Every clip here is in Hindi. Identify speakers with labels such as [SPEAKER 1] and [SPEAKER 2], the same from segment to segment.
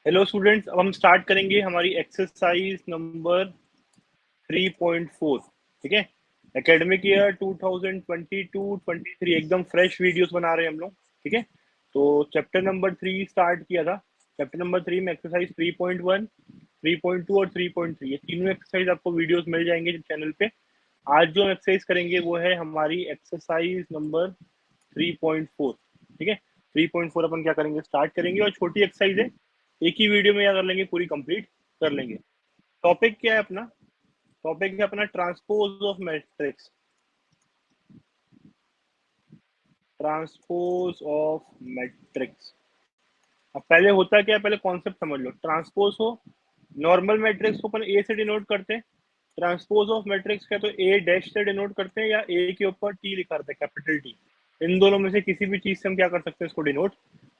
[SPEAKER 1] हेलो स्टूडेंट्स, अब हम स्टार्ट करेंगे हमारी एक्सरसाइज नंबर 3.4। ठीक है, एकेडमिक ईयर 2022-23 एकदम फ्रेश वीडियोस बना रहे हैं हम लोग। ठीक है, तो चैप्टर नंबर 3 स्टार्ट किया था। चैप्टर नंबर 3 में एक्सरसाइज 3.1, 3.2 और 3.3 ये तीनों एक्सरसाइज आपको वीडियोस मिल जाएंगे चैनल पे। आज जो हम एक्सरसाइज करेंगे वो है हमारी एक्सरसाइज नंबर 3.4। ठीक है, 3.4 अपन क्या करेंगे, स्टार्ट करेंगे और छोटी एक्सरसाइज है, एक ही वीडियो में क्या कर लेंगे, पूरी कंप्लीट कर लेंगे। टॉपिक क्या है अपना? टॉपिक है अपना transpose of matrix. Transpose of matrix. अब पहले होता क्या है, पहले कॉन्सेप्ट समझ लो। ट्रांसपोज हो, नॉर्मल मैट्रिक्स को अपन ए से डिनोट करते हैं। ट्रांसपोज ऑफ मैट्रिक्स क्या तो ए डैश से डिनोट करते हैं या ए के ऊपर टी लिखा रहता है, कैपिटल टी। इन दोनों में से किसी भी चीज से हम क्या कर सकते हैं, इसको डिनोट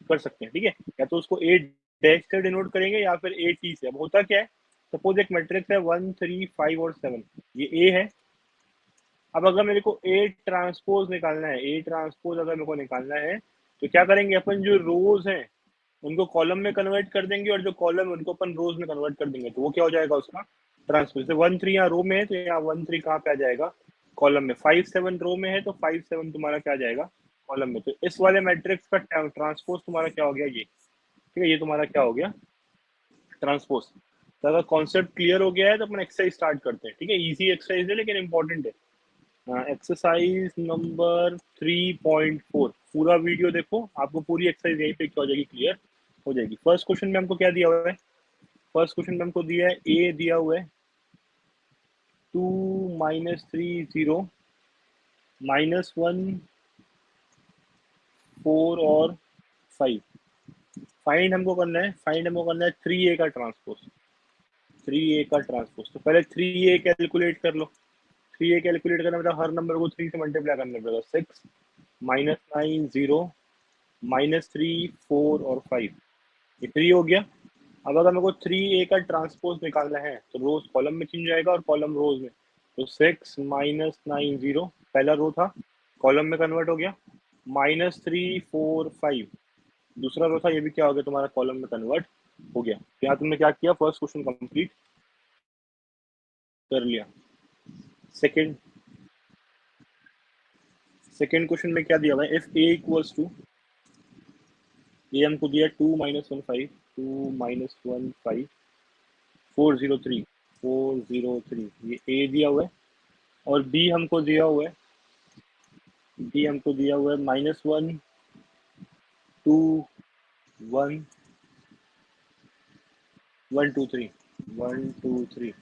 [SPEAKER 1] कर सकते हैं। ठीक है, या तो उसको ए डैश से डिनोट करेंगे या फिर ए टी से। अब होता क्या है, सपोज एक मैट्रिक्स है 1, 3, 5 और 7, ये ए है। अब अगर मेरे को ए ट्रांसपोज निकालना है, ए ट्रांसपोज अगर मेरे को निकालना है तो क्या करेंगे अपन, जो रोज हैं उनको कॉलम में कन्वर्ट कर देंगे और जो कॉलम है उनको अपन रोज में कन्वर्ट कर देंगे। तो वो क्या हो जाएगा उसका ट्रांसपोज। जैसे 1, 3 यहाँ रो में है तो यहाँ 1, 3 कहाँ पे आ जाएगा, कॉलम में। 5, 7 रो में है तो 5, 7 तुम्हारा क्या आ जाएगा, कॉलम में। तो इस वाले मैट्रिक्स का ट्रांसपोज तुम्हारा क्या हो गया, ये। ठीक है, ये तुम्हारा क्या हो गया, ट्रांसपोज। तो अगर कॉन्सेप्ट क्लियर हो गया है तो अपन एक्सरसाइज स्टार्ट करते हैं। ठीक है, इजी एक्सरसाइज है लेकिन इंपॉर्टेंट है। एक्सरसाइज नंबर 3.4 पूरा वीडियो देखो, आपको पूरी एक्सरसाइज यहीं पे क्या हो जाएगी, क्लियर हो जाएगी। फर्स्ट क्वेश्चन में हमको क्या दिया हुआ है, फर्स्ट क्वेश्चन में हमको दिया है ए दिया हुआ है 2 -3 0 -1 4 और 5। फाइंड हमको करना है, फाइंड हमको करना है 3a का ट्रांसपोज। 3a का ट्रांसपोज, तो पहले 3a कैलकुलेट कर लो। 3a कैलकुलेट करना मतलब हर नंबर को 3 से मल्टीप्लाई करना पड़ेगा। 6 -9 0 -3 4 और 5, ये 3 हो गया। अब अगर मेरे को 3a का ट्रांसपोज निकालना है तो रोज कॉलम में चेंज जाएगा और कॉलम रोज में। तो 6 -9 0 पहला रो था, कॉलम में कन्वर्ट हो गया। -3 4 5 दूसरा रो था, ये भी क्या हो गया तुम्हारा, कॉलम में कन्वर्ट हो गया। तो यहाँ तुमने क्या किया, फर्स्ट क्वेश्चन कंप्लीट कर लिया। सेकंड सेकंड क्वेश्चन में क्या दिया हुआ है, इफ a इक्वल्स टू, ये हमको दिया 2 -1 5 2 -1 5 403 403, ये a दिया हुआ है। और b हमको दिया हुआ है, b हमको दिया हुआ है -1 2 1 1 2 3 1 2 3।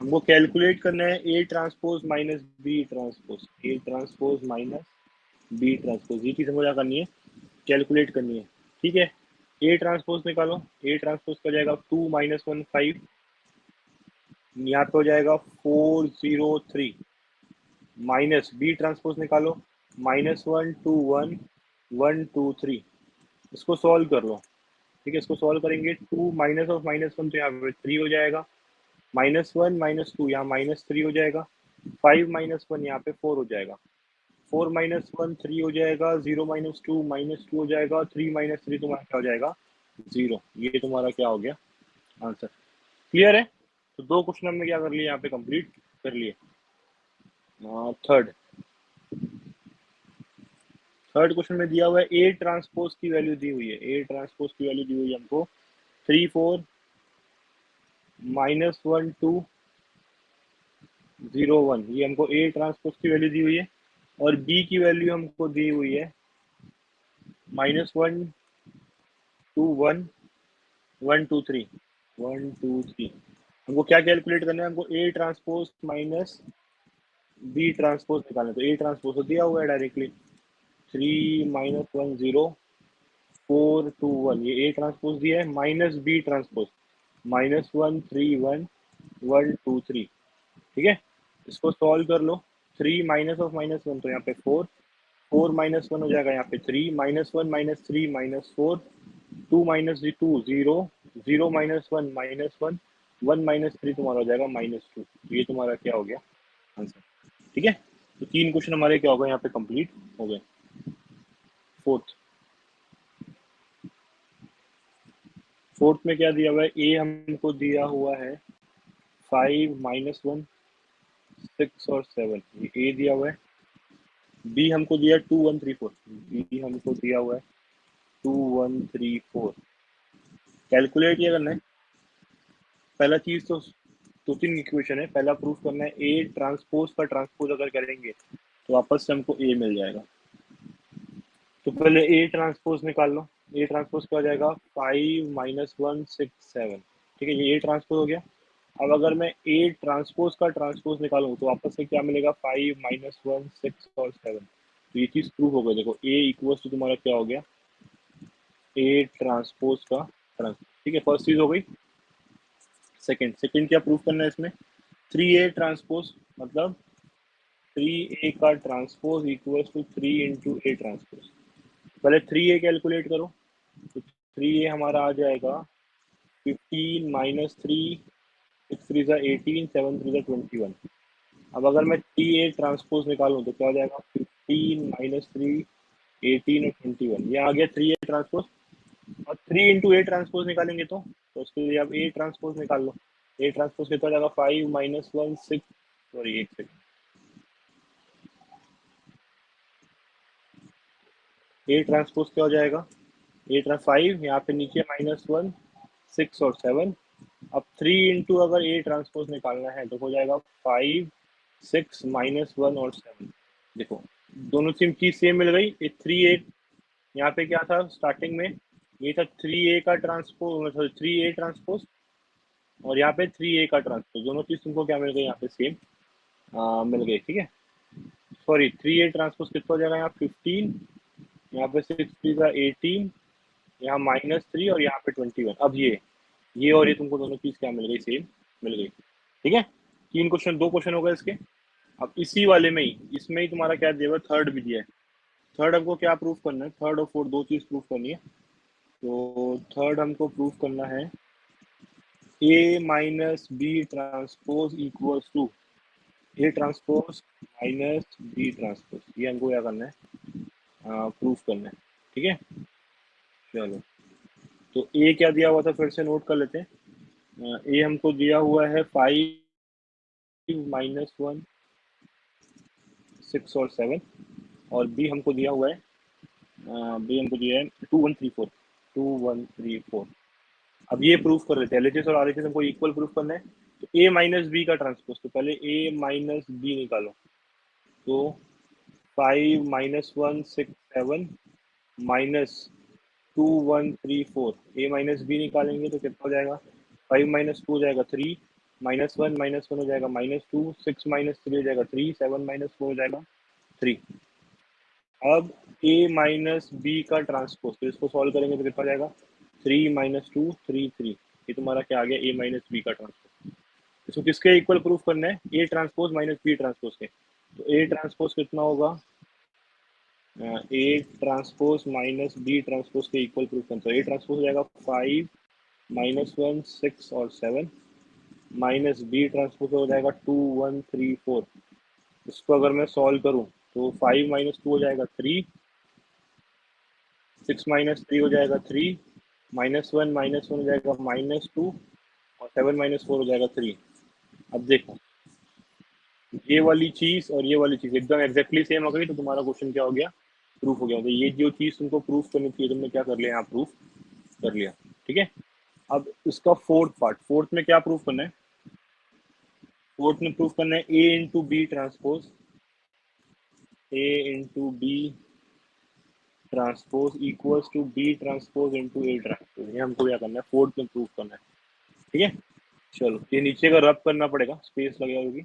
[SPEAKER 1] हमको कैलकुलेट करना है A transpose minus B transpose, A transpose minus B transpose, ये चीज हमको क्या करनी है, कैलकुलेट करनी है। ठीक है, ए ट्रांसपोज निकालो। ए ट्रांसपोज का जाएगा 2 -1 5, यहाँ पे हो जाएगा 403 माइनस बी ट्रांसपोज निकालो, -1 2 1 1 2 3। इसको सॉल्व कर लो। ठीक है, इसको सॉल्व करेंगे, 2 माइनस ऑफ -1 तो यहाँ पे 3 हो जाएगा, -1 -2 यहाँ -3 हो जाएगा, 5 -1 यहाँ पे 4 हो जाएगा, 4 -1 3 हो जाएगा, 0 -2 -2 हो जाएगा, 3 -3 तुम्हारा क्या हो जाएगा, 0। ये तुम्हारा क्या हो गया, आंसर। क्लियर है? तो दो क्वेश्चन हमने क्या कर लिए, यहाँ पे कंप्लीट कर लिए। थर्ड थर्ड क्वेश्चन में दिया हुआ है ए ट्रांसपोज की वैल्यू दी हुई है, ए ट्रांसपोज की वैल्यू दी हुई है हमको 3 4 -1 2 0 1, ये हमको ए ट्रांसपोज की वैल्यू दी हुई है। और बी की वैल्यू हमको दी हुई है -1 2 1 1 2 3 1 2 3। हमको क्या कैलकुलेट करना है, हमको A transpose minus B transpose निकालना है। तो ए ट्रांसपोज तो दिया हुआ है डायरेक्टली, 3 -1 0 4 2 1, ये ए ट्रांसपोज दिया है, माइनस बी ट्रांसपोज -1 3 1 1 2 3। ठीक है, इसको सॉल्व कर लो। 3 माइनस ऑफ -1 तो यहाँ पे 4, 4 -1 हो जाएगा यहाँ पे 3, -1 -3 -4, 2 -2 0 0 -1 -1 1 -3 तुम्हारा हो जाएगा -2। ये तुम्हारा क्या हो गया, आंसर। ठीक है, तो तीन क्वेश्चन हमारे क्या हो गए यहाँ पे, कंप्लीट हो गए। फोर्थ फोर्थ में क्या दिया हुआ है, ए हमको दिया हुआ है 5 -1 6 और 7, ये ए दिया हुआ है। बी हमको दिया 2 1 3 4, बी हमको दिया हुआ है 2 1 3 4। कैलकुलेट ये करना है। पहला चीज तो दो तीन इक्वेशन है, पहला प्रूफ करना है ए ट्रांसपोज का ट्रांसपोज अगर करेंगे तो वापस से हमको ए मिल जाएगा। तो पहले ए ट्रांसपोज निकाल लो। ए ट्रांसपोज क्या हो जाएगा, 5 -1 6 7। ठीक है, ये ए ट्रांसपोज हो गया। अब अगर मैं ए ट्रांसपोज का ट्रांसपोज निकालूं तो वापस से क्या मिलेगा, 5 -1 6 और 7। तो ये चीज प्रूफ हो गई। देखो ए इक्वल्स टू तुम्हारा क्या हो गया, ए ट्रांसपोज का ट्रांसपोज। ठीक है, फर्स्ट चीज हो गई। सेकंड क्या प्रूफ करना है इसमें, 3A ट्रांसपोज, मतलब 3A का transpose equals to 3 into A transpose. पहले 3A कैलकुलेट करो। तो 3A हमारा आ जाएगा 15 -3 6 3 18 7 3 21। अब अगर मैं 3A ट्रांसपोज निकालूं तो क्या हो जाएगा, 15 -3 18 और 21, ये आ गया 3A ट्रांसपोज। और 3 इंटू ए ट्रांसपोज निकालेंगे तो उसके लिए अब ए ट्रांसपोज निकाल लो। ए ट्रांसपोज कितना जाएगा, 5 -1 6, सॉरी एक सेकंड, ए ट्रांसपोज क्या हो जाएगा, ए ट्रांस 5, यहाँ पे नीचे -1 6 और 7। अब 3 इंटू अगर ए ट्रांसपोज निकालना है तो हो जाएगा 5 6 -1 और 7। देखो दोनों चीज सेम मिल गई। ये 3A यहाँ पे क्या था स्टार्टिंग में, ये था 3A का ट्रांसपोज, 3A ट्रांसपोज, और यहाँ पे 3A का ट्रांसपोज। दोनों चीज तुमको क्या मिल गई यहाँ पे, सेम मिल गई। ठीक है, सॉरी 3A ट्रांसपोज कितना हो जाएगा यहाँ 15, यहाँ पे 6 3 18, यहाँ -3 और यहाँ पे 21। अब ये और ये तुमको दोनों चीज क्या मिल गई, सेम मिल गई। ठीक है, तीन क्वेश्चन, दो क्वेश्चन हो गए इसके। अब इसी वाले में ही, इसमें ही तुम्हारा क्या दिया हुआ, थर्ड भी दिया है। थर्ड हमको क्या प्रूफ करना है, थर्ड और फोर्थ दो चीज प्रूफ करनी है। तो थर्ड हमको प्रूफ करना है A minus B transpose equals to A transpose minus B transpose, ये हमको क्या करना है, प्रूफ करना है। ठीक है, चलो। तो ए क्या दिया हुआ था फिर से नोट कर लेते हैं। ए हमको दिया हुआ है 5 -1 6 और 7, और बी हमको दिया हुआ है, बी हमको दिया है 2 1 3 4, 2 1 3 4। अब ये प्रूफ कर लेते हैं, एलएचएस और आरएचएस हमको इक्वल प्रूफ करना है। तो ए माइनस बी का ट्रांसपोज, तो पहले ए माइनस बी निकालो। तो 5 -1 6 7 -2 1 3 4, ए माइनस बी निकालेंगे तो कितना हो जाएगा, 5 -2 हो जाएगा 3, -1 हो जाएगा -2, 6 -3 हो जाएगा 3, 7 -4 हो जाएगा 3। अब ए माइनस बी का ट्रांसपोज, तो इसको सॉल्व करेंगे तो कितना हो जाएगा, 3 -2 3 3। ये तुम्हारा क्या आ गया, ए माइनस बी का ट्रांसपोज। इसको किसके इक्वल प्रूफ करना है, A transpose minus B transpose के। तो ए ट्रांसपोज कितना होगा, A transpose minus B transpose के इक्वल प्रूफ करना। तो ए ट्रांसपोज हो जाएगा 5 -1 6 और 7, माइनस बी ट्रांसपोज हो जाएगा 2 1 3 4। इसको अगर मैं सॉल्व करूं तो 5 -2 हो जाएगा 3, 6 -3 हो जाएगा 3, -1 हो जाएगा -2, और 7 -4 हो जाएगा 3। अब देखो ये वाली चीज और ये वाली चीज एकदम एग्जैक्टली सेम हो गई, तो तुम्हारा क्वेश्चन क्या हो गया, प्रूफ हो गया। तो ये जो चीज तुमको प्रूफ करनी थी तुमने क्या कर लिया, यहाँ प्रूफ कर लिया। ठीक है, अब इसका फोर्थ पार्ट, फोर्थ में क्या प्रूफ करना है, फोर्थ में प्रूफ करना है A into B transpose, A into B transpose equals to B transpose into A transpose. ये हमको क्या करना है, फोर्थ में प्रूफ करना है। ठीक है, चलो ये नीचे का रब करना पड़ेगा, स्पेस लगेगा होगी,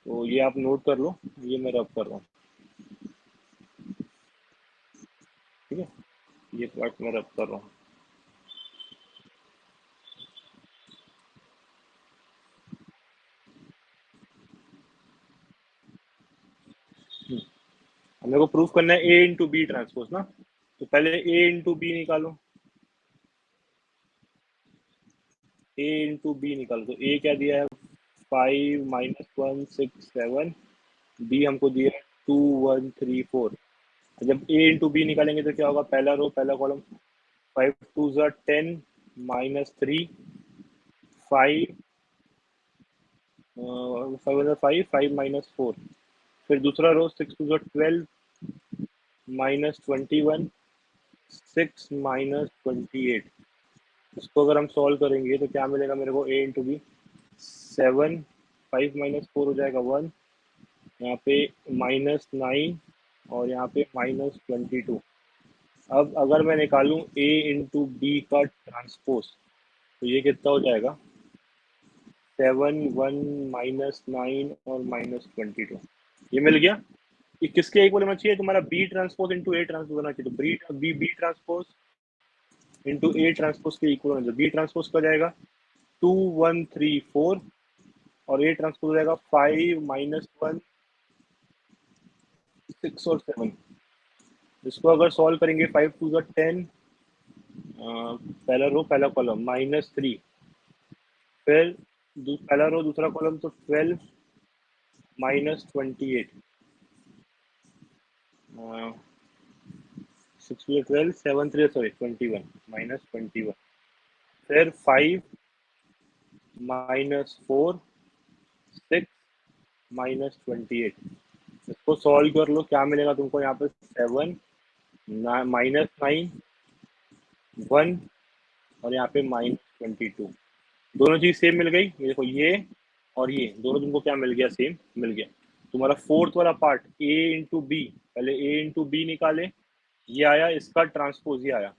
[SPEAKER 1] तो ये आप नोट कर लो, ये मैं रब कर रहा हूँ। ठीक है, ये पार्ट मैं रब कर रहा हूँ। हमें को प्रूफ करना है ए इंटू बी ट्रांसपोज ना, तो पहले ए इंटू बी निकालो, ए इंटू बी निकालो। तो ए क्या दिया है, 5 -1 6 7, बी हमको दिया है 2 1 3 4। जब ए इंटू बी निकालेंगे तो क्या होगा, पहला रो पहला कॉलम, 5 2 10, -3 5 5 5 -4, फिर दूसरा रो 6 टू 12 -21 6 -28। इसको अगर हम सॉल्व करेंगे तो क्या मिलेगा मेरे को, a इंटू बी 7 5 -4 हो जाएगा 1, यहाँ पे -9 और यहाँ पे -22। अब अगर मैं निकालूं a इंटू बी का ट्रांसपोज तो ये कितना हो जाएगा, 7 1 -9 और -22। ये मिल गया। ये किसके इक्वल होना चाहिए तुम्हारा, B transpose into A transpose होना चाहिए। तो B transpose into A transpose के इक्वल होना चाहिए। बी ट्रांसपोज का जाएगा 2 1 3 4 और ए ट्रांसपोज हो जाएगा 5 -1 6 और 7। इसको अगर सॉल्व करेंगे 5 टू 10, पहला रो पहला कॉलम -3, फिर पहला रो दूसरा कॉलम तो 12 -28, 6 12 7 3 सॉरी 21 -21, फिर 5 -4 6 -28। इसको सॉल्व कर लो, क्या मिलेगा तुमको यहाँ पे, 7 -9 1 और यहाँ पे -22। दोनों चीज सेम मिल गई। ये देखो, ये और ये दोनों तुमको क्या मिल गया, सेम मिल गया। तुम्हारा फोर्थ वाला पार्ट a इंटू बी, पहले a इंटू बी निकाले, ये आया, इसका ट्रांसपोज ये आया।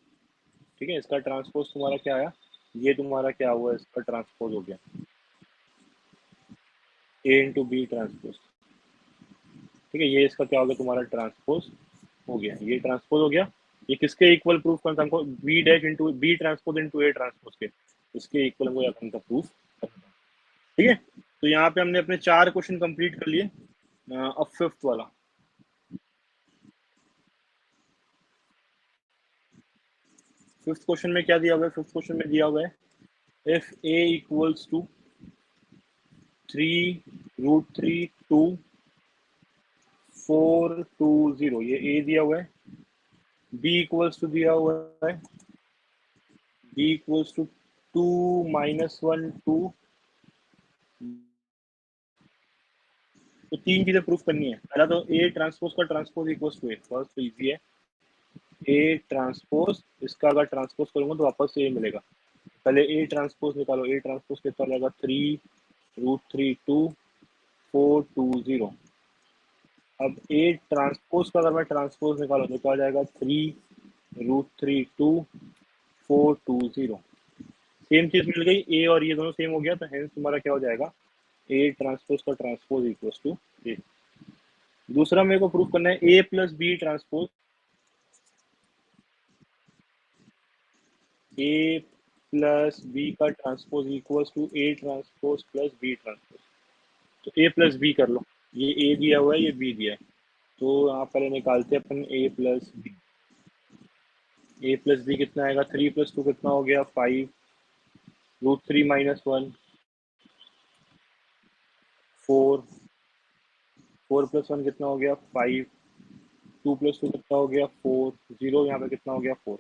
[SPEAKER 1] ठीक है, इसका ट्रांसपोज तुम्हारा क्या आया, ये तुम्हारा क्या हुआ, इसका ट्रांसपोज हो गया a इंटू बी ट्रांसपोज। ठीक है, ये इसका क्या हो गया, तुम्हारा ट्रांसपोज हो गया, ये ट्रांसपोज हो गया। ये किसके इक्वल प्रूफ करना था हमको, B dash into B transpose into A transpose के, इसके इक्वल हमको यहाँ का प्रूफ करना था। ठीक है, तो यहाँ पे हमने अपने 4 क्वेश्चन कंप्लीट कर लिए। अब फिफ्थ वाला, फिफ्थ क्वेश्चन में क्या दिया हुआ है, फिफ्थ क्वेश्चन में दिया हुआ है इफ a इक्वल्स टू 3√3 2 4 2 0, ये a दिया हुआ है। b इक्वल्स टू दिया हुआ है, b इक्वल्स टू 2 -1 2। तो तीन चीजें प्रूफ करनी है। पहला तो a ट्रांसपोज का transpose equals to a, first तो इजी है। a ट्रांसपोज, इसका अगर ट्रांसपोज करूंगा तो वापस से a मिलेगा। पहले a ट्रांसपोज निकालो, a ट्रांसपोज कितना रहेगा, 3√3 2 4 2 0। अब a ट्रांसपोज का अगर मैं ट्रांसपोज निकालो तो क्या हो जाएगा, 3√3 2 4 2 0। सेम चीज मिल गई, a और ये दोनों सेम हो गया, तो हेंस तुम्हारा क्या हो जाएगा, a ट्रांसपोज का ट्रांसपोज इक्वल्स टू a। दूसरा मेरे को प्रूफ करना है a plus B transpose, a plus B का transpose equals to a transpose plus B transpose. तो a प्लस बी कर लो, ये a दिया हुआ है, ये b दिया है, तो यहाँ पहले निकालते हैं अपन a plus B. a plus B कितना आएगा, 3 + 2 कितना हो गया, 5 √3 -1 4 4 + 1 कितना हो गया, 5 2 + 2 कितना हो गया, 4 0, यहाँ पे कितना हो गया, 4।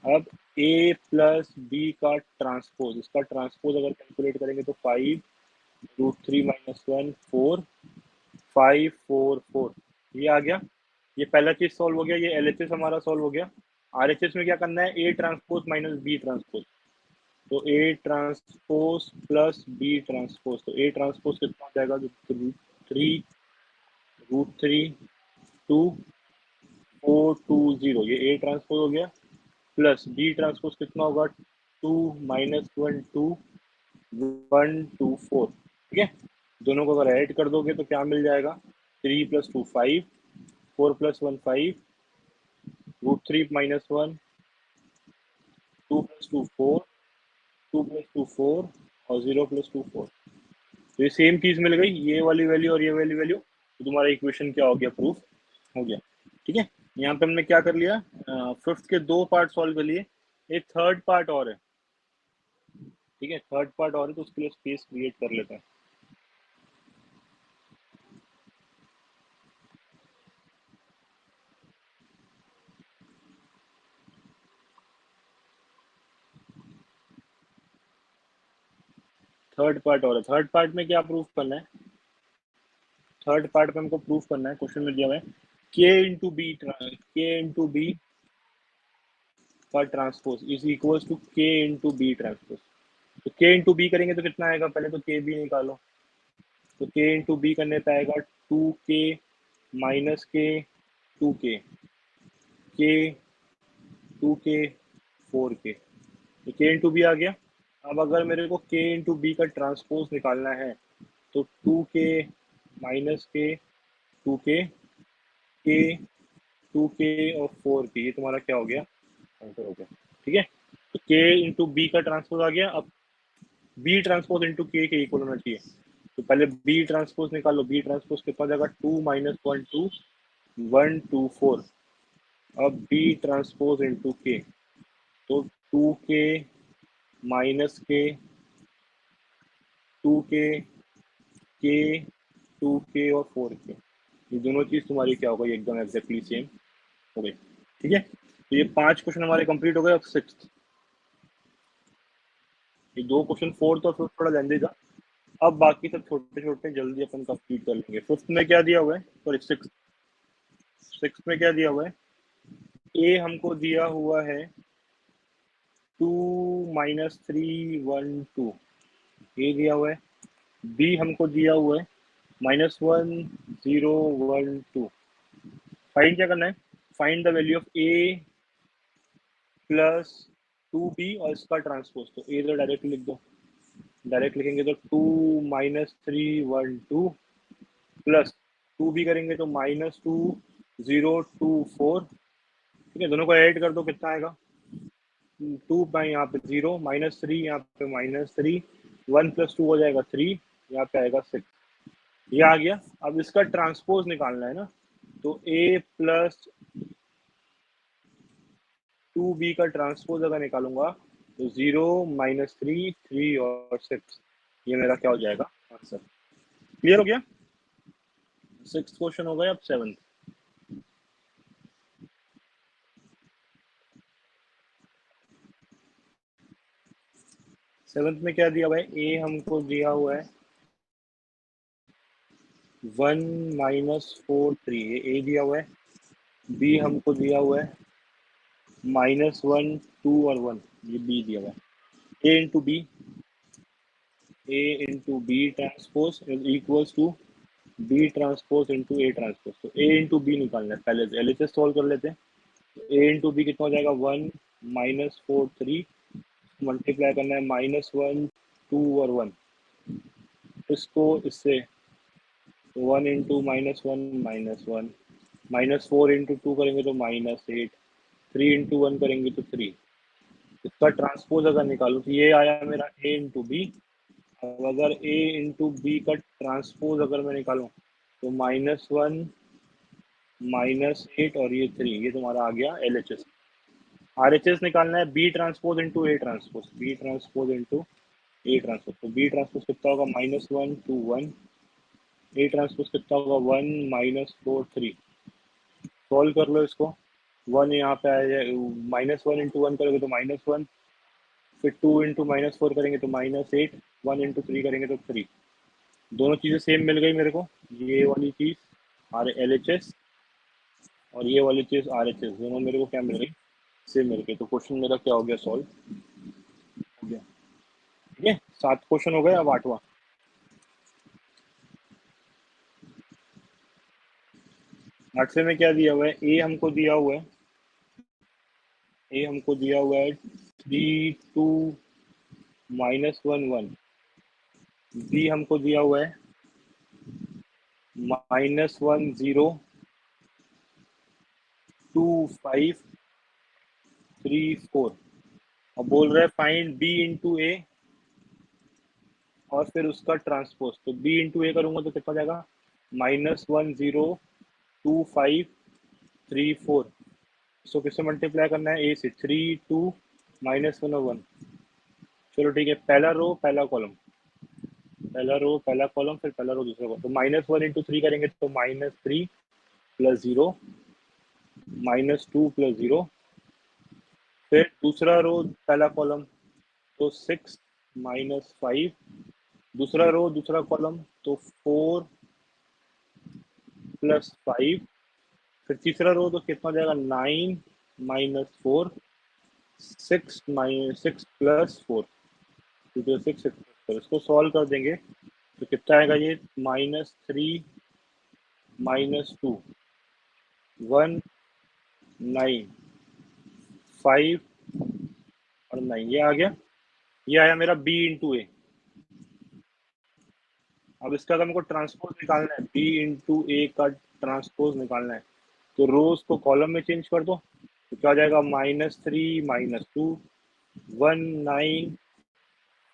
[SPEAKER 1] अब a प्लस बी का ट्रांसपोज, इसका ट्रांसपोज अगर कैलकुलेट करेंगे तो 5 √3 -1 4 5 4 4, ये आ गया। ये पहला चीज सॉल्व हो गया, ये LHS हमारा सॉल्व हो गया। RHS में क्या करना है, a transpose minus B transpose. तो a transpose plus B transpose, तो a ट्रांसपोज कितना हो जाएगा, 3√3 2 4 2 0, ये a ट्रांसपोज हो गया, प्लस बी ट्रांसपोज कितना होगा, 2 -1 2 1 2 4। ठीक है, दोनों को अगर ऐड कर दोगे तो क्या मिल जाएगा, 3 + 2 5 4 + 1 5 √3 -1 2 + 2 4 2 + 2 4 और 0 + 2 4। तो ये सेम चीज मिल गई, ये वाली वैल्यू और ये वाली वैल्यू, तो तुम्हारा इक्वेशन क्या हो गया, प्रूफ हो गया। ठीक है, यहाँ पे हमने क्या कर लिया, फिफ्थ के 2 पार्ट सॉल्व कर लिए, एक थर्ड पार्ट और है। ठीक है, थर्ड पार्ट और है, तो उसके लिए स्पेस क्रिएट कर लेते हैं। थर्ड पार्ट और है। थर्ड पार्ट में क्या प्रूफ करना है? थर्ड पार्ट में हमको प्रूफ करना है, क्वेश्चन में दिया हुआ है के इंटू बी का ट्रांसपोज इज इक्वल्स टू के इंटू बी ट्रांसपोज। तो के इंटू बी करेंगे तो कितना आएगा? पहले तो के बी निकालो। तो के इंटू बी करने पे आएगा 2k माइनस के 2k के 2k 4k। तो के इंटू बी आ गया। अब अगर मेरे को के इंटू बी का ट्रांसपोज निकालना है तो 2k माइनस के 2k के 2k और 4k, ये तुम्हारा क्या हो गया? आंसर हो गया। ठीक है, तो के इंटू बी का ट्रांसपोज आ गया। अब बी ट्रांसपोज इंटू के इक्वल होना चाहिए। तो पहले बी ट्रांसपोज निकालो। बी ट्रांसपोज कितना जाएगा? 2 माइनस 1 2 1 2 4। अब बी ट्रांसपोज इंटू के, तो 2k माइनस के 2k के 2k और 4k, ये दोनों चीज तुम्हारी क्या हो गई? एकदम एग्जैक्टली सेम हो गई। ठीक है, तो ये 5 क्वेश्चन हमारे कंप्लीट हो गए। अब 6th, ये 2 क्वेश्चन 4th और 5th थोड़ा लेंदी था। अब बाकी सब छोटे छोटे जल्दी अपन कंप्लीट कर लेंगे। 5th में क्या दिया हुआ है? सॉरी 6th में क्या दिया हुआ है? ए हमको दिया हुआ है 2 माइनस 3 1 2, ये दिया हुआ है। बी हमको दिया हुआ है -1 0 1 2। फाइंड क्या करना है? Find the value of A plus 2b और इसका ट्रांसपोज। तो ए तो डायरेक्ट लिख दो। डायरेक्ट लिखेंगे तो 2 माइनस 3 1 2 प्लस 2b करेंगे तो -2 0 2 4। ठीक है, दोनों को ऐड कर दो, कितना आएगा? 2 बाई यहाँ पे 0 -3, यहाँ पे -3, 1 प्लस 2 हो जाएगा 3, यहाँ पे आएगा 6। ये आ गया। अब इसका ट्रांसपोज निकालना है ना, तो a प्लस 2b का ट्रांसपोज अगर निकालूंगा तो 0 -3 3 और 6, ये मेरा क्या हो जाएगा? आंसर। क्लियर हो गया? 6th क्वेश्चन हो गया। अब 7th। 7th में क्या दिया हुआ है? ए हमको दिया हुआ है 1 -4 3, ये ए दिया हुआ है। बी हमको दिया हुआ है -1 2 और 1, ये बी दिया हुआ है। A into B, A into B transpose is equals to B transpose into A transpose. तो ए इंटू बी निकालना है। पहले से एलएचएस सॉल्व कर लेते हैं। तो ए इंटू बी कितना हो जाएगा? 1 -4 3, मल्टीप्लाई करना है -1 2 और 1, इसको इससे 1 इंटू -1 -1, -4 इंटू 2 करेंगे तो -8, 3 इंटू 1 करेंगे तो 3। इसका ट्रांसपोज अगर निकालूं तो ये आया मेरा ए इंटू बी। अब अगर ए इंटू बी का ट्रांसपोज अगर मैं निकालूं तो -1 -8 और ये 3, ये तुम्हारा आ गया एलएचएस। आरएचएस निकालना है B transpose into A transpose, B transpose into A transpose. तो बी ट्रांसपोज कितना होगा? -1 2 1, ए ट्रांसपोज कितना होगा? 1 -4 3। सॉल्व कर लो इसको। 1 यहाँ पे आया, -1 इंटू 1 करोगे तो -1, फिर 2 इंटू -4 करेंगे तो -8, 1 इंटू 3 करेंगे तो 3। दोनों चीज़ें सेम मिल गई मेरे को। ये वाली चीज़ आर एल एच एस और ये वाली चीज़ आर एच एस, दोनों मेरे को क्या मिल गई? सेम मिल गई। तो क्वेश्चन मेरा क्या हो गया? सॉल्व हो गया। ठीक है, 7 क्वेश्चन हो गए। अब 8वां। 8वें में क्या दिया हुआ है? ए हमको दिया हुआ है, ए हमको दिया हुआ है 3 2 -1 1। बी हमको दिया हुआ है -1 0 2 5 3 4। और बोल रहा है फाइंड बी इंटू ए और फिर उसका ट्रांसपोज। तो बी इंटू ए करूंगा तो कितना जाएगा? -1 0 2 5 3 4। इसको किससे मल्टीप्लाई करना है? ए से। 3 2 -1 और 1। चलो ठीक है, पहला रो पहला कॉलम, पहला रो पहला कॉलम, फिर पहला रो दूसरा कॉलम। तो -1 इंटू 3 करेंगे तो -3 प्लस 0 -2 प्लस 0, फिर दूसरा रो पहला कॉलम तो 6 -5 दूसरा रो दूसरा कॉलम, तो 4 + 5, फिर तीसरा रो तो कितना जाएगा 9 - 4, 6 + 4, क्योंकि 6 इसको सॉल्व कर देंगे तो कितना आएगा ये -3 -2 1 9 5 और 9, ये आ गया। ये आया मेरा b इंटू ए। अब इसका अगर हमको ट्रांसपोज निकालना है, b इंटू ए का ट्रांसपोज निकालना है, तो रोज को कॉलम में चेंज कर दो, तो क्या हो जाएगा -3 - 2 1 9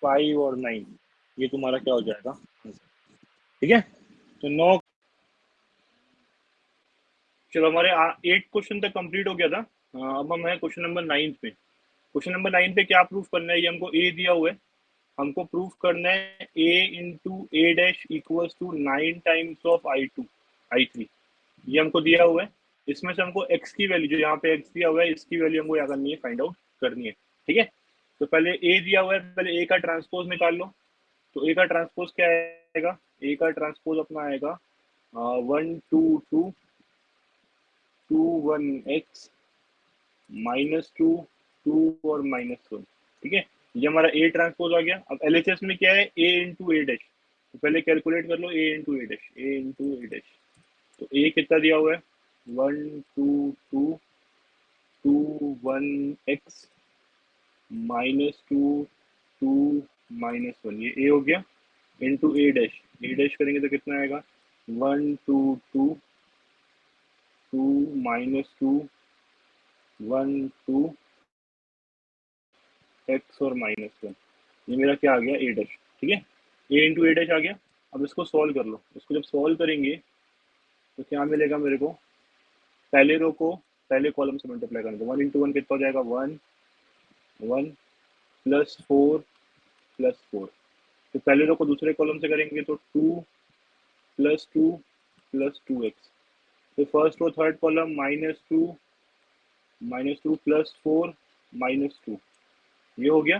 [SPEAKER 1] 5 और 9, ये तुम्हारा क्या हो जाएगा आंसर। ठीक है, तो 9। चलो हमारे 8 क्वेश्चन तक कंप्लीट हो गया था। अब हम है क्वेश्चन नंबर 9 पे। क्वेश्चन नंबर 9 पे क्या प्रूफ करना है, ये हमको ए दिया हुआ है, हमको प्रूफ करना है a into A dash equals to 9 times of I3। ये हमको दिया हुआ है, इसमें से हमको x की वैल्यू, जो यहाँ पे x दिया हुआ है, इसकी वैल्यू हमको क्या करनी है, फाइंड आउट करनी है। ठीक है, तो पहले a दिया हुआ है, पहले a का ट्रांसपोज निकाल लो। तो a का ट्रांसपोज क्या आएगा, a का ट्रांसपोज अपना आएगा 1 2 2 2 1 x -2 2 और -1। ठीक है, ये हमारा ए ट्रांसपोज आ गया। अब एलएचएस में क्या है, ए इंटू ए डैश, तो पहले कैलकुलेट कर लो ए into A dash, A into A dash. तो ए कितना दिया हुआ है 1 2 2 2 1 x -2 2 -1, ये ए हो गया, into A dash. A dash करेंगे तो कितना आएगा 1 2 2 2 -2 1 2 x और -1, ये मेरा क्या आ गया ए डैश। ठीक है, ए इंटू ए डैश आ गया। अब इसको सॉल्व कर लो, इसको जब सॉल्व करेंगे तो क्या मिलेगा मेरे को, पहले रो को पहले कॉलम से मल्टीप्लाई करना, तो 1 इंटू 1 कितना हो जाएगा 1 1 +4 +4। तो पहले रो को दूसरे कॉलम से करेंगे तो 2 + 2 + 2x। तो फर्स्ट रो थर्ड कॉलम -2 +4 -2, ये हो गया।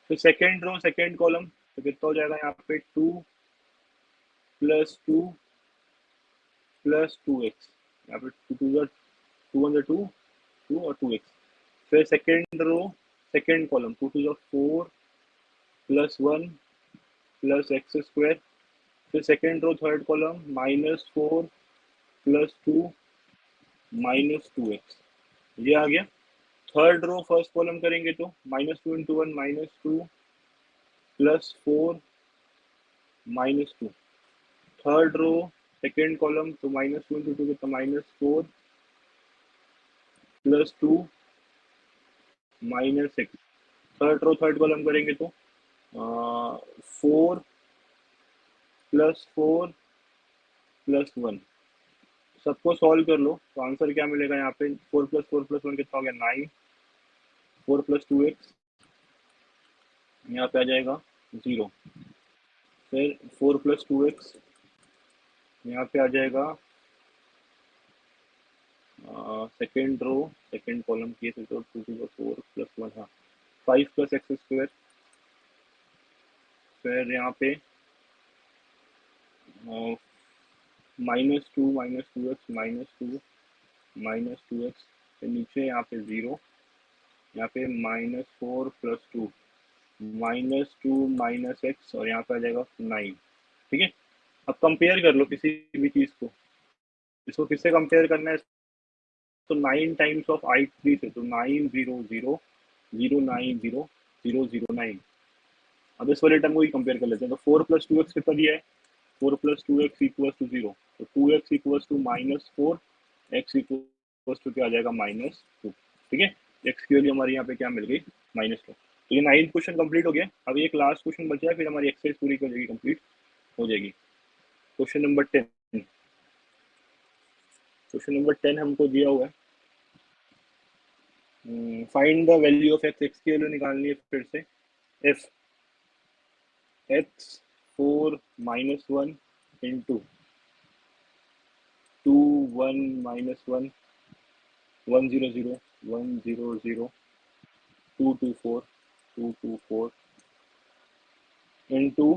[SPEAKER 1] फिर सेकेंड रो सेकेंड कॉलम, तो कितना हो जाएगा यहाँ पे 2 + 2 + 2x, यहाँ पे 2 on the 2 2 और 2x। फिर second row second column 2 2 4 +1 +x²। फिर second row third column -4 + 2 -2x, ये आ गया। थर्ड रो फर्स्ट कॉलम करेंगे तो -2 into 1 -2 +4 -2। Third row second column तो -2 इंटू 2 कितना -4 +2 -6। थर्ड रो थर्ड कॉलम करेंगे तो 4 +4 +1। सबको सॉल्व कर लो तो आंसर क्या मिलेगा यहाँ पे, 4 + 4 + 1 कितना हो गया 9, 4 + 2x, यहाँ पे आ जाएगा 0। फिर 4 + 2x, यहाँ पे आ जाएगा सेकेंड रो सेकेंड कॉलम की, तो 2 2 4 +1, हाँ 5 + x²। फिर यहाँ पे -2 -2x -2 -2x, फिर नीचे यहाँ पे 0, यहाँ पे -4 + 2 -2 -x और यहाँ पे आ जाएगा 9। ठीक है, अब कंपेयर कर लो किसी भी चीज को, इसको किससे कंपेयर करना है, तो 9 टाइम्स ऑफ I3 से, तो 9 0 0 0 9 0 0 0 9। अब इस वाले टर्म को ही कंपेयर कर लेते हैं, तो 4 + 2x कितना दिया है, 4 + 2x = 0, तो 2x = -4, x = क्या आ जाएगा -2। ठीक है, x की वैल्यू हमारी यहाँ पे क्या मिल गई -2। तो ये 9th क्वेश्चन कंप्लीट हो गया। अब एक लास्ट क्वेश्चन बचा है, फिर हमारी एक्सरसाइज पूरी हो जाएगी, कंप्लीट हो जाएगी। क्वेश्चन नंबर 10, क्वेश्चन नंबर 10 हमको दिया हुआ है, find the value of x, x की वैल्यू निकालनी है फिर से। if x 4 -1 into 2 1 -1 1 0 0 1 0 0 2 2 4 2 2 4 into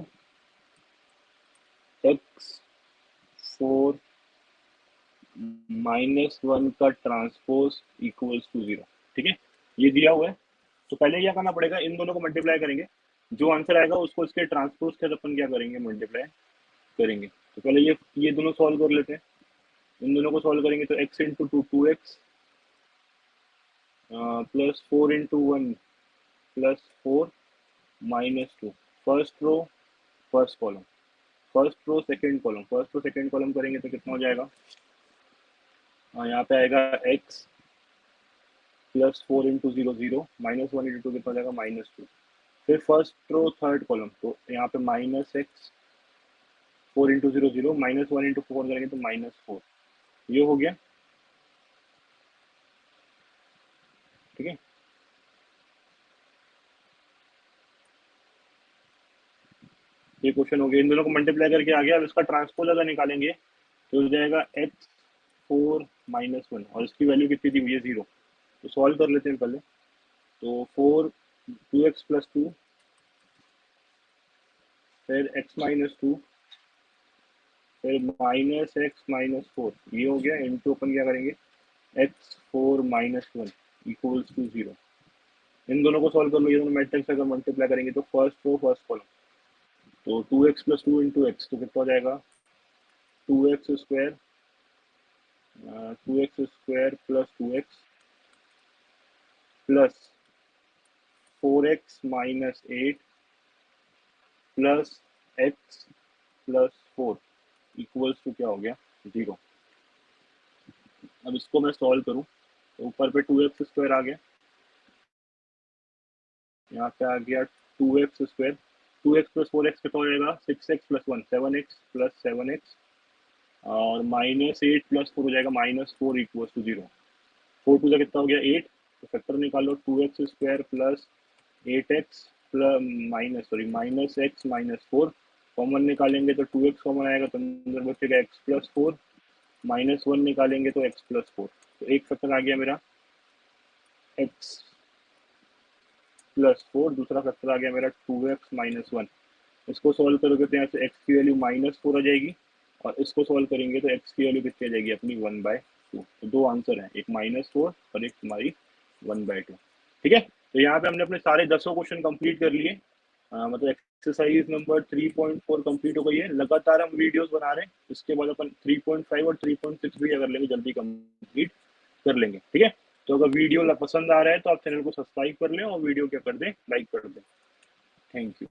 [SPEAKER 1] x4 -1 का ट्रांसपोज इक्वल्स टू 0। ठीक है, ये दिया हुआ है। तो पहले क्या करना पड़ेगा, इन दोनों को मल्टीप्लाई करेंगे, जो आंसर आएगा उसको इसके ट्रांसपोज के साथ अपन क्या करेंगे, मल्टीप्लाई करेंगे। तो पहले ये दोनों सॉल्व कर लेते हैं। इन दोनों को सॉल्व करेंगे तो x into 2x plus 4 into 1 plus 4 -2। First row first column, first row second column, first row second column करेंगे तो कितना हो जाएगा, यहाँ पे आएगा x प्लस 4 इंटू 0 0 -1 इंटू 2 कितना हो जाएगा, -2। फिर फर्स्ट रो थर्ड कॉलम, तो यहाँ पे -x 4 इंटू 0 0 -1 इंटू 4 करेंगे तो -4। ये हो गया। ठीक है, ये क्वेश्चन हो गया। इन दोनों को मल्टीप्लाई करके आ गया। अब इसका ट्रांसपोज अगर निकालेंगे तो हो जाएगा x4 -1 और इसकी वैल्यू कितनी दी हुई है, 0। तो सॉल्व कर लेते हैं पहले। तो 4 2x प्लस 2 फिर x माइनस 2 फिर -x -4, ये हो गया। इनटू अपन क्या करेंगे, x4 -1 इक्वल्स टू 0। इन दोनों को सॉल्व कर लो। ये दोनों मैट्रिक्स अगर मल्टीप्लाई करेंगे तो फर्स्ट रो फर्स्ट कॉलम, तो 2x प्लस 2 इंटू एक्स तो कितना हो जाएगा, 2x square 2x square plus 2x plus 4x minus 8 plus x plus 4 equals to क्या हो गया, 0। अब इसको मैं सॉल्व करूं तो ऊपर पे 2x स्क्वायर आ गया, यहाँ पे आ गया 2x square, 2x plus 4x कितना हो जाएगा, 6x plus 1 7x plus 7x और -8 प्लस 4 हो जाएगा -4 इक्वल्स टू 0। 4 टू कितना हो गया 8, तो फैक्टर निकालो, 2x square plus 8x plus minus x -4 common निकालेंगे तो 2x कॉमन आएगा तो अंदर बचेगा x प्लस 4, -1 निकालेंगे तो x प्लस 4। तो एक फैक्टर आ गया मेरा x प्लस 4, दूसरा फैक्टर आ गया मेरा 2x -1। इसको सॉल्व करोगे तो यहाँ से x की वैल्यू -4 आ जाएगी और इसको सॉल्व करेंगे तो x की वैल्यू कितनी आ जाएगी अपनी 1/2। तो दो आंसर है, एक -4 और एक तुम्हारी 1/2। ठीक है, तो यहाँ पे हमने अपने सारे 10 क्वेश्चन कंप्लीट कर लिए। मतलब एक्सरसाइज नंबर 3.4 कंप्लीट हो गई है। लगातार हम वीडियोस बना रहे हैं, इसके बाद अपन 3.5 और 3.6 भी अगर लेंगे जल्दी कंप्लीट कर लेंगे। ठीक है, तो अगर वीडियो पसंद आ रहा है तो आप चैनल को सब्सक्राइब कर लें और वीडियो क्या कर दें, लाइक कर दें। Thank you.